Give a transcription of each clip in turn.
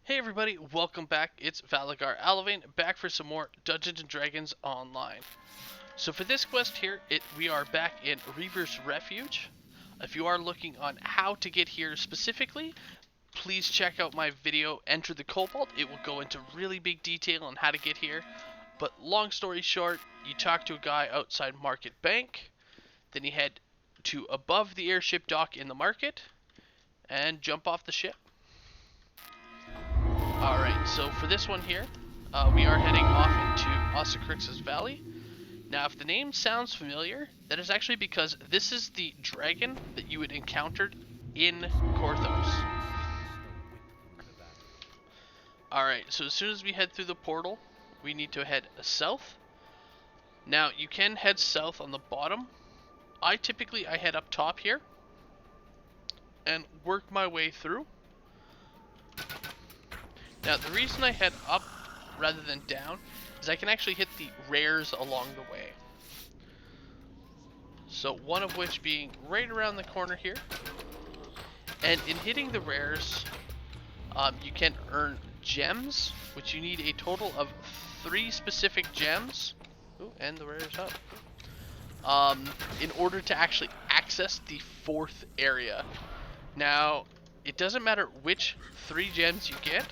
Hey everybody, welcome back. It's Valagar Aloevain, back for some more Dungeons & Dragons Online. So for this quest here, we are back in Reaver's Refuge. If you are looking on how to get here specifically, please check out my video, Enter the Cobalt. It will go into really big detail on how to get here. But long story short, you talk to a guy outside Market Bank, then you head to above the airship dock in the market, and jump off the ship. Alright, so for this one here, we are heading off into Ossicrix's Valley. Now, if the name sounds familiar, that is actually because this is the dragon that you had encountered in Korthos. Alright, so as soon as we head through the portal, we need to head south. Now, you can head south on the bottom. I head up top here and work my way through. Now, the reason I head up rather than down is I can actually hit the rares along the way. So one of which being right around the corner here. And in hitting the rares, you can earn gems, which you need a total of 3 specific gems. Ooh, and the rares up. In order to actually access the 4th area. Now, it doesn't matter which 3 gems you get.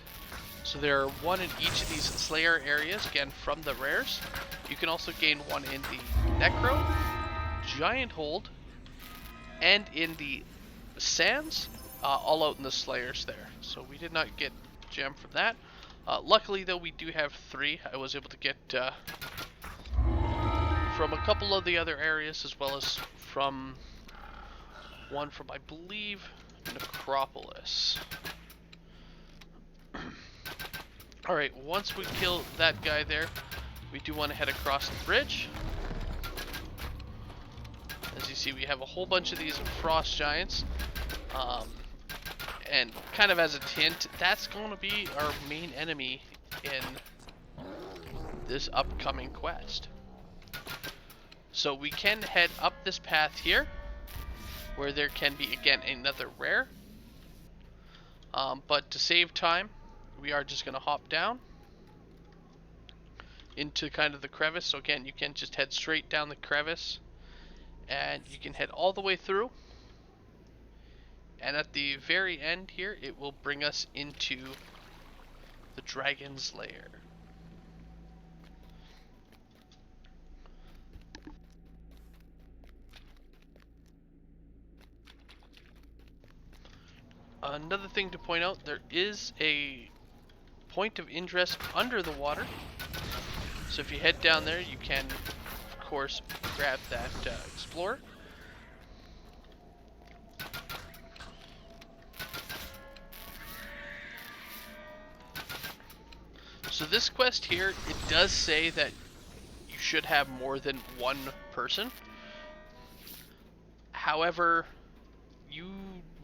So there are 1 in each of these Slayer areas, again from the rares. You can also gain 1 in the Necro, Giant Hold, and in the Sands, all out in the Slayers there. So we did not get gem from that. Luckily though, we do have 3. I was able to get from a couple of the other areas, as well as from one from, I believe, Necropolis. Alright, once we kill that guy there, we do want to head across the bridge. As you see, we have a whole bunch of these frost giants. And kind of as a hint, that's going to be our main enemy in this upcoming quest. So we can head up this path here, where there can be, again, another rare. But to save time, we are just going to hop down into kind of the crevice. So again, you can just head straight down the crevice and you can head all the way through. And at the very end here, it will bring us into the Dragon's Lair. Another thing to point out, there is a point of interest under the water. So if you head down there, you can, of course, grab that Explorer. So this quest here, it does say that you should have more than 1 person. However, you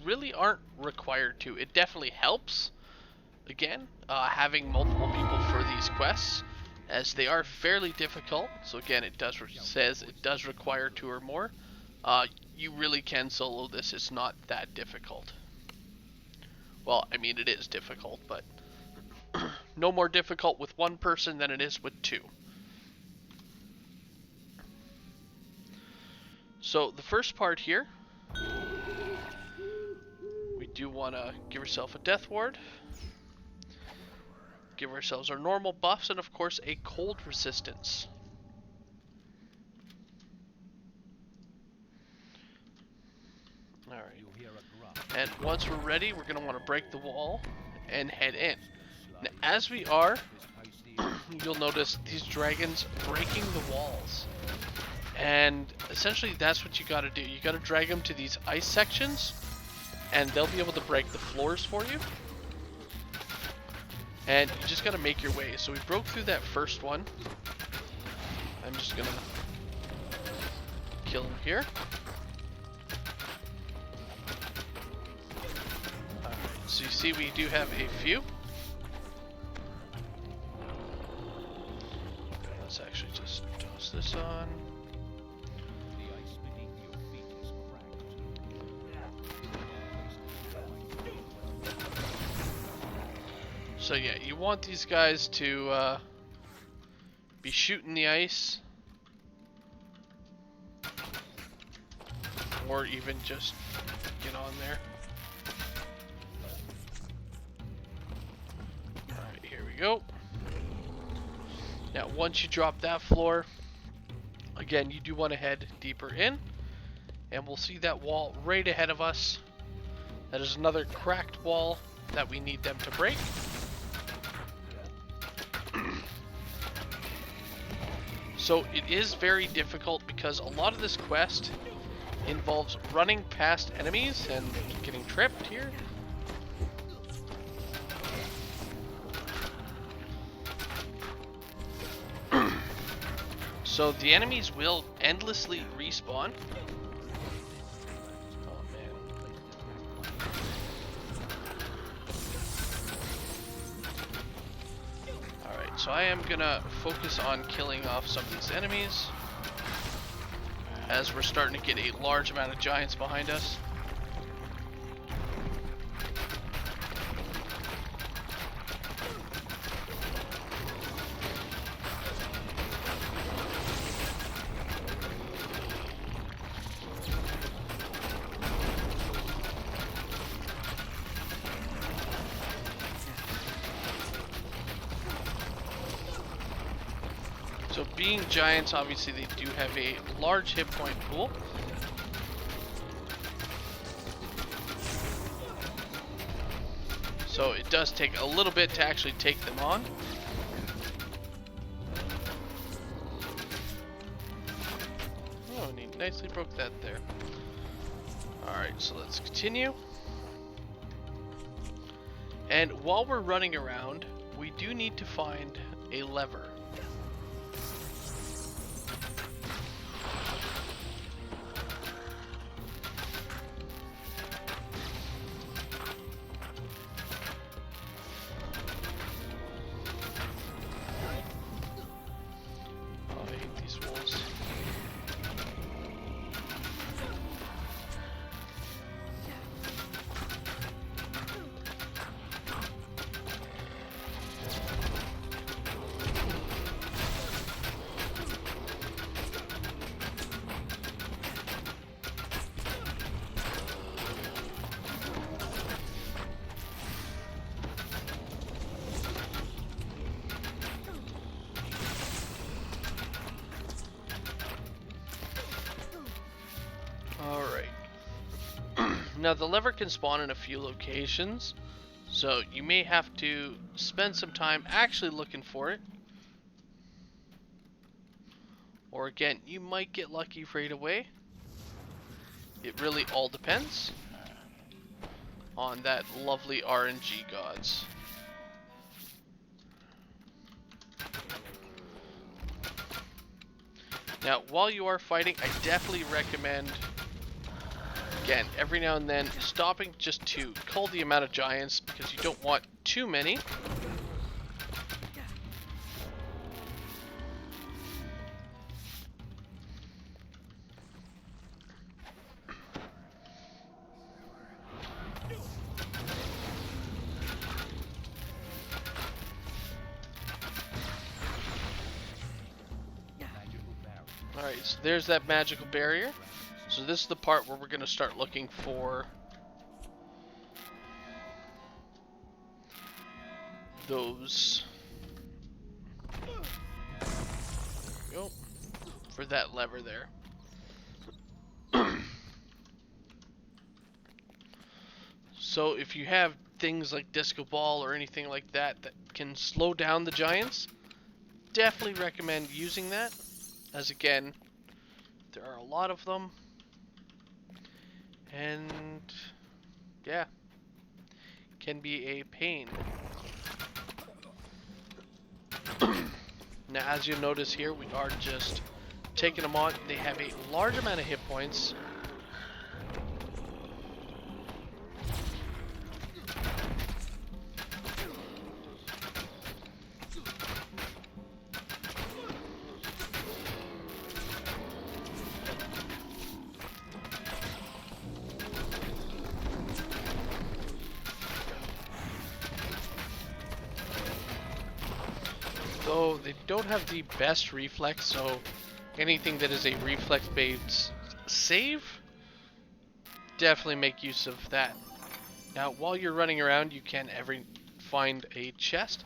really aren't required to. It definitely helps, again, having multiple people for these quests, as they are fairly difficult. So again, it says it does require 2 or more. You really can solo this. It's not that difficult. Well, I mean, it is difficult, but no more difficult with 1 person than it is with 2. So the first part here, we do want to give ourselves a death ward, give ourselves our normal buffs, and of course a cold resistance. Alright, and once we're ready, we're going to want to break the wall and head in. Now, as we are, you'll notice these dragons breaking the walls. And essentially that's what you got to do. You got to drag them to these ice sections, and they'll be able to break the floors for you. And you just got to make your way. So we broke through that first one. I'm just going to kill him here. Alright, so you see we do have a few. Let's actually just toss this on. So yeah, you want these guys to be shooting the ice, or even just get on there. Alright, here we go. Now once you drop that floor, again you do want to head deeper in, and we'll see that wall right ahead of us. That is another cracked wall that we need them to break. So it is very difficult because a lot of this quest involves running past enemies and getting tripped here. So the enemies will endlessly respawn. Oh man. Alright, so I am gonna focus on killing off some of these enemies, as we're starting to get a large amount of giants behind us. So being giants, obviously they do have a large hit point pool. So it does take a little bit to actually take them on. Oh, and he nicely broke that there. Alright, so let's continue. And while we're running around, we do need to find a lever. Now the lever can spawn in a few locations, so you may have to spend some time actually looking for it. Or again, you might get lucky right away. It really all depends on that lovely RNG gods. Now, while you are fighting, I definitely recommend, again, every now and then, stopping just to cull the amount of giants, because you don't want too many. Alright, so there's that magical barrier. So this is the part where we're going to start looking for those. There we go. For that lever there. So if you have things like Disco Ball or anything like that that can slow down the giants, definitely recommend using that. As again, there are a lot of them. And yeah, can be a pain. Now as you'll notice here, we are just taking them on. They have a large amount of hit points. Though they don't have the best reflex, so anything that is a reflex-based save, definitely make use of that. Now, while you're running around, you can find a chest.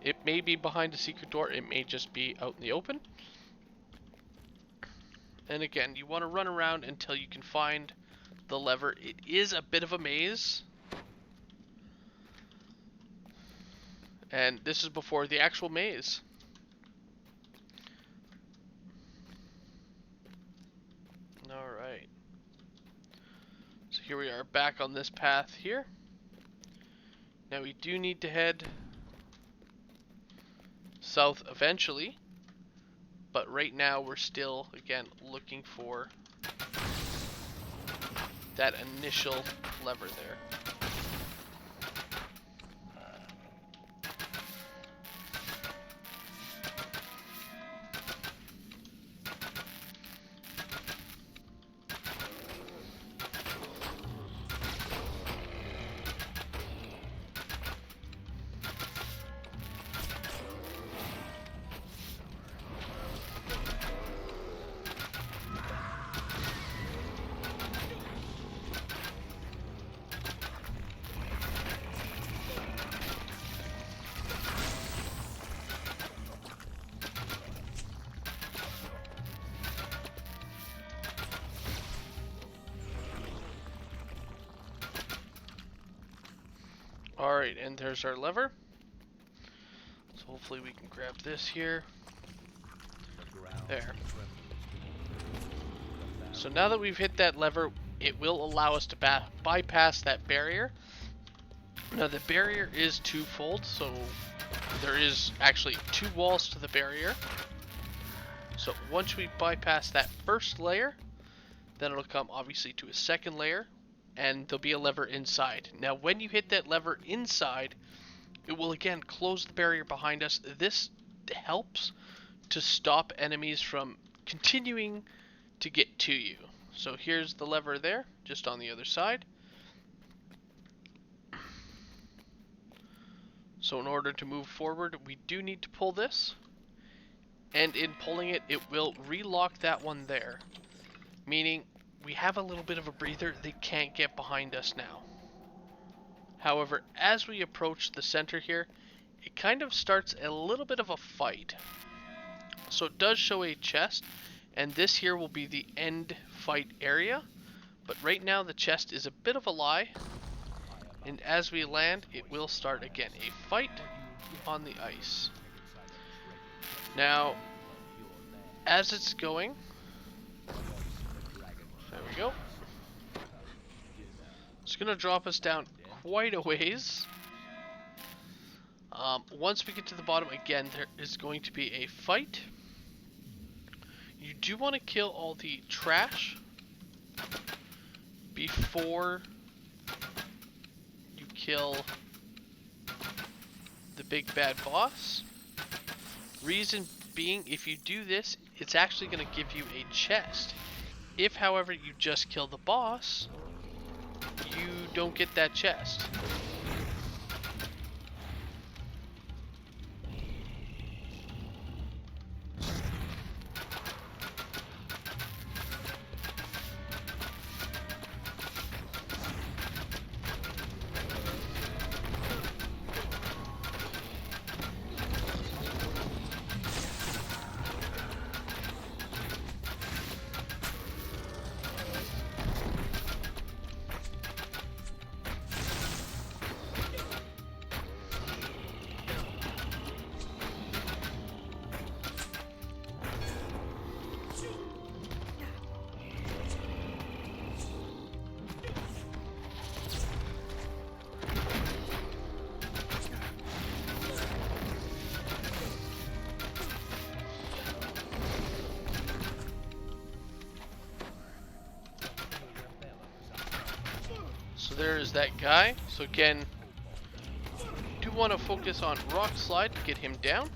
It may be behind a secret door, it may just be out in the open. And again, you want to run around until you can find the lever. It is a bit of a maze. And this is before the actual maze. Alright. So here we are back on this path here. Now we do need to head south eventually. But right now we're still, again, looking for that initial lever there. Alright, and there's our lever. So hopefully we can grab this here. There. So now that we've hit that lever, it will allow us to bypass that barrier. Now the barrier is twofold, so there is actually two walls to the barrier. So once we bypass that first layer, then it'll come obviously to a second layer, and there'll be a lever inside. Now when you hit that lever inside, it will again close the barrier behind us. This helps to stop enemies from continuing to get to you. So here's the lever there, just on the other side. So in order to move forward, we do need to pull this. And in pulling it, it will relock that one there. Meaning, we have a little bit of a breather. They can't get behind us now. However, as we approach the center here, it kind of starts a little bit of a fight. So it does show a chest, and this here will be the end fight area. But right now the chest is a bit of a lie. And as we land, it will start again a fight on the ice. Now, as it's going, there we go. It's going to drop us down quite a ways. Once we get to the bottom, again, there is going to be a fight. You do want to kill all the trash before you kill the big bad boss. Reason being, if you do this, it's actually going to give you a chest. If, however, you just kill the boss, you don't get that chest. There is that guy. So again, do want to focus on rock slide to get him down.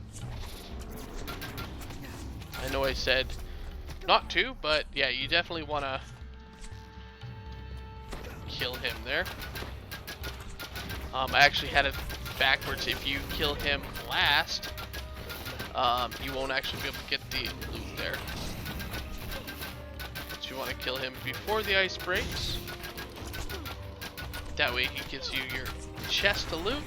I know I said not to, but yeah, you definitely want to kill him there. I actually had a backwards. If you kill him last, you won't actually be able to get the loot there. So you want to kill him before the ice breaks. That way he gives you your chest to loot.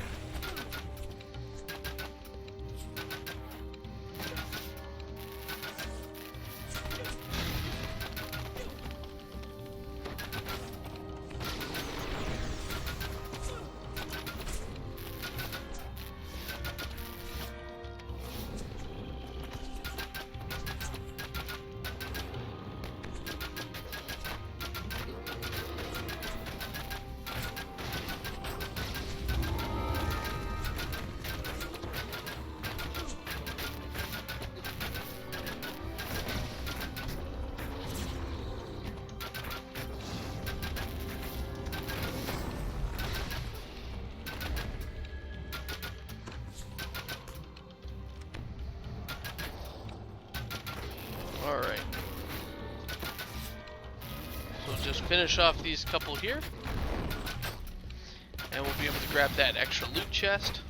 Alright. So just finish off these couple here. And we'll be able to grab that extra loot chest.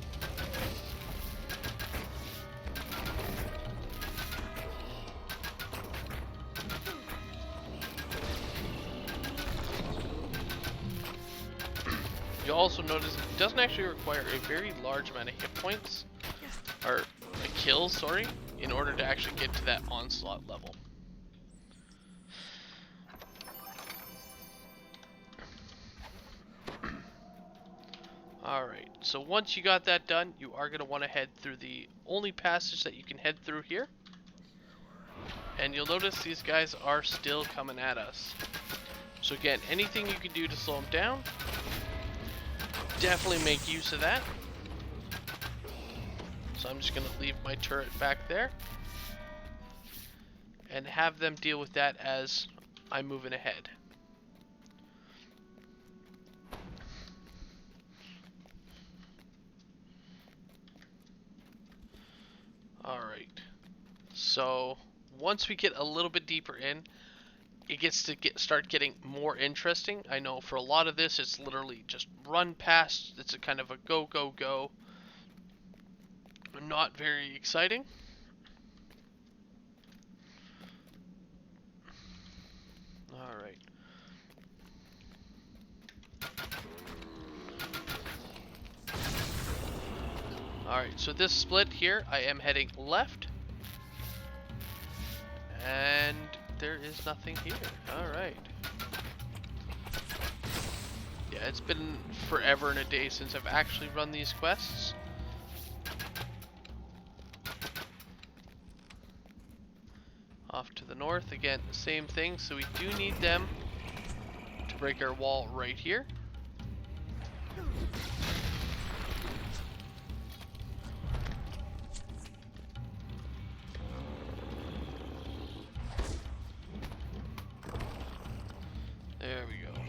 You'll also notice it doesn't actually require a very large amount of hit points, or a kill, sorry, in order to actually get to that onslaught level. Alright, so once you got that done, you are going to want to head through the only passage that you can head through here. And you'll notice these guys are still coming at us. So again, anything you can do to slow them down, definitely make use of that. So I'm just going to leave my turret back there and have them deal with that as I'm moving ahead. Alright, so once we get a little bit deeper in, it gets to start getting more interesting. I know for a lot of this, it's literally just run past. It's a kind of a go, go, go. Not very exciting. Alright. Alright, so this split here, I am heading left. And there is nothing here. Alright. Yeah, it's been forever and a day since I've actually run these quests. Off to the north, again, same thing, so we do need them to break our wall right here. There we go.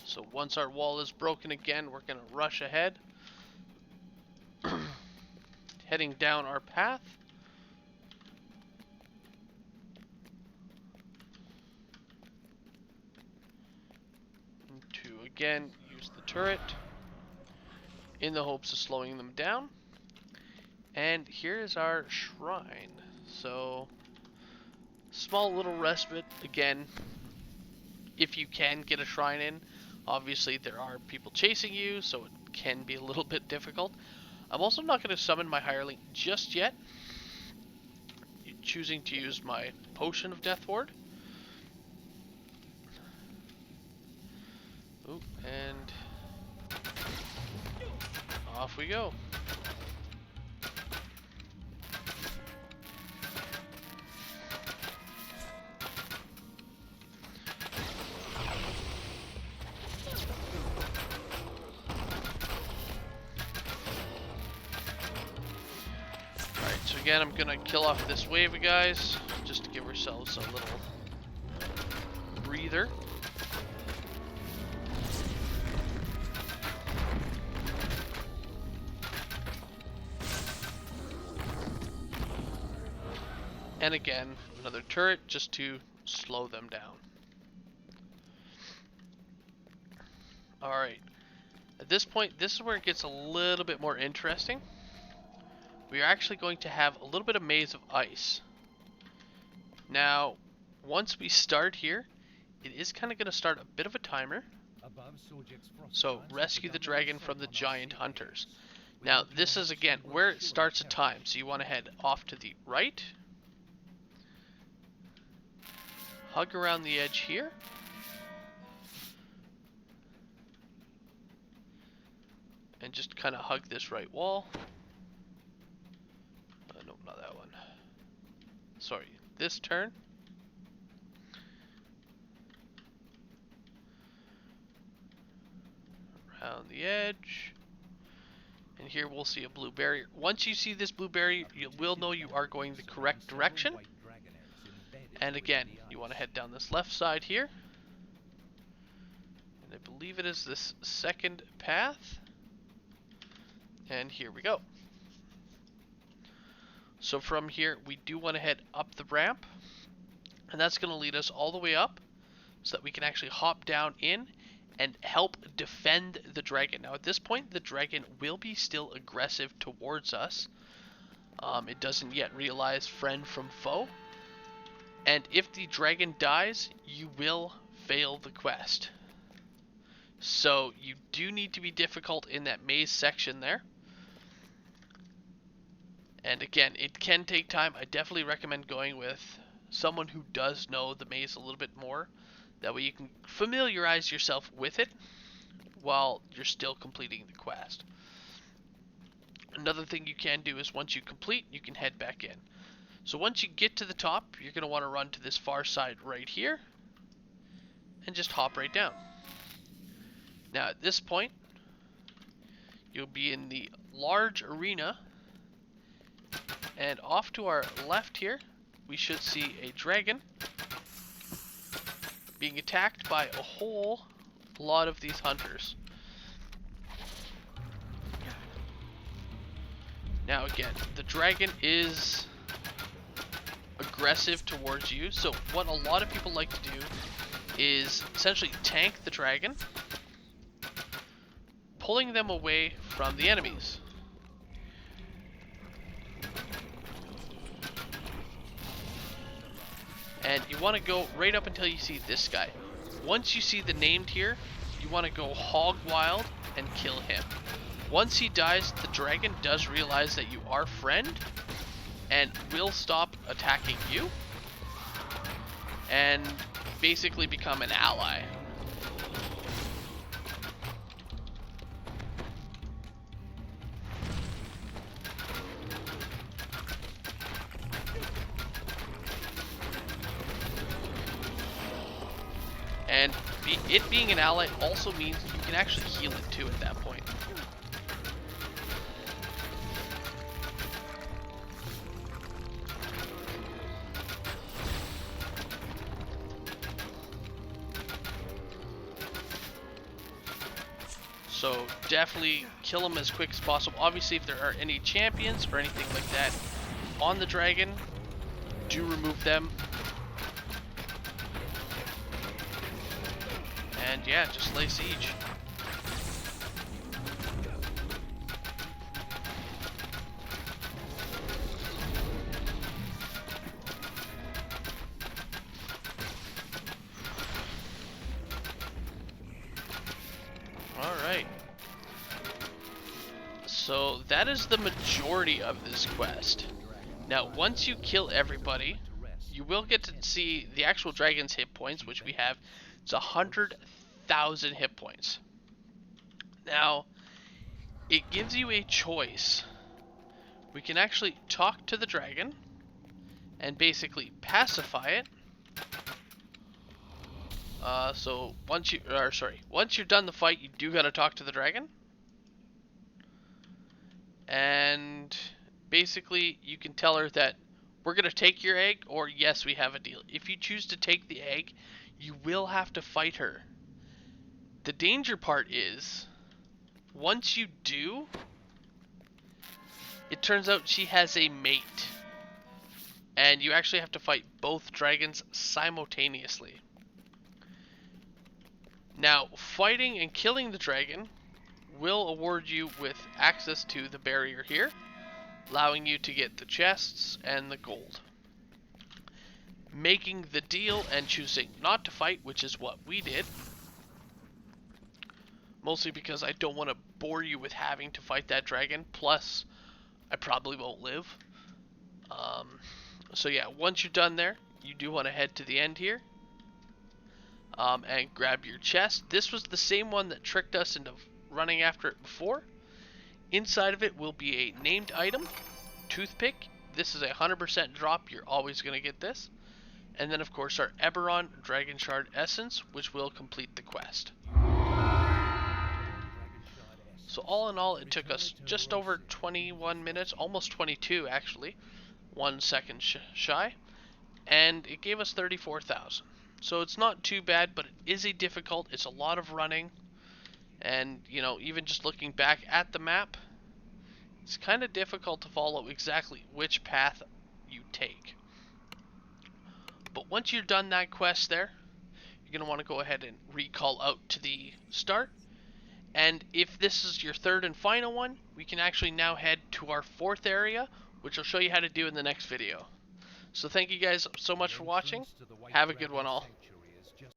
So once our wall is broken again, we're going to rush ahead. Heading down our path. To again use the turret in the hopes of slowing them down. And here is our shrine. So small little respite again. If you can get a shrine in, obviously there are people chasing you, so it can be a little bit difficult. I'm also not going to summon my hireling just yet. Choosing to use my potion of death ward. Ooh, and off we go. So again, I'm gonna kill off this wave of guys, just to give ourselves a little breather. And again, another turret just to slow them down. Alright. At this point, this is where it gets a little bit more interesting. We are actually going to have a little bit of maze of ice. Now, once we start here, it is kind of going to start a bit of a timer. So, rescue the dragon from the giant hunters. Now, this is again where it starts a time. So you want to head off to the right. Hug around the edge here. And just kind of hug this right wall. No, not that one. Sorry, this turn. Around the edge. And here we'll see a blue barrier. Once you see this blue barrier, you will know you are going the correct direction. And again, you want to head down this left side here. And I believe it is this second path. And here we go. So from here, we do want to head up the ramp. And that's going to lead us all the way up so that we can actually hop down in and help defend the dragon. Now at this point, the dragon will be still aggressive towards us. It doesn't yet realize friend from foe. And if the dragon dies, you will fail the quest. So you do need to be difficult in that maze section there. And again, it can take time. I definitely recommend going with someone who does know the maze a little bit more. That way you can familiarize yourself with it while you're still completing the quest. Another thing you can do is once you complete, you can head back in. So once you get to the top, you're going to want to run to this far side right here and just hop right down. Now at this point, you'll be in the large arena, and off to our left here, we should see a dragon being attacked by a whole lot of these hunters. Now again, the dragon is aggressive towards you, so what a lot of people like to do is essentially tank the dragon, pulling them away from the enemies. And you want to go right up until you see this guy. Once you see the named here, you want to go hog wild and kill him. Once he dies, the dragon does realize that you are friend and will stop attacking you and basically become an ally. And it being an ally also means you can actually heal it too at that point. So definitely kill them as quick as possible. Obviously, if there are any champions or anything like that on the dragon, do remove them. And yeah, just lay siege. Alright. So that is the majority of this quest. Now, once you kill everybody, you will get to see the actual dragon's hit points, which we have. It's 100,000 hit points. Now, it gives you a choice. We can actually talk to the dragon and basically pacify it. So once you're done the fight, you do gotta talk to the dragon. And basically, you can tell her that we're gonna take your egg, or yes, we have a deal. If you choose to take the egg, you will have to fight her. The danger part is, once you do, it turns out she has a mate. And you actually have to fight both dragons simultaneously. Now, fighting and killing the dragon will award you with access to the barrier here, allowing you to get the chests and the gold. Making the deal and choosing not to fight, which is what we did, mostly because I don't want to bore you with having to fight that dragon, plus I probably won't live. So yeah, once you're done there, you do want to head to the end here and grab your chest. This was the same one that tricked us into running after it before. Inside of it will be a named item, toothpick. This is a 100% drop, you're always going to get this. And then of course our Eberron Dragon Shard Essence, which will complete the quest. So all in all, it took us just over 21 minutes, almost 22 actually, 1 second shy, and it gave us 34,000. So it's not too bad, but it is a difficult, it's a lot of running, and you know, even just looking back at the map, it's kind of difficult to follow exactly which path you take. But once you're done that quest there, you're going to want to go ahead and recall out to the start. And if this is your third and final one, we can actually now head to our fourth area, which I'll show you how to do in the next video. So thank you guys so much for watching. Have a good one all.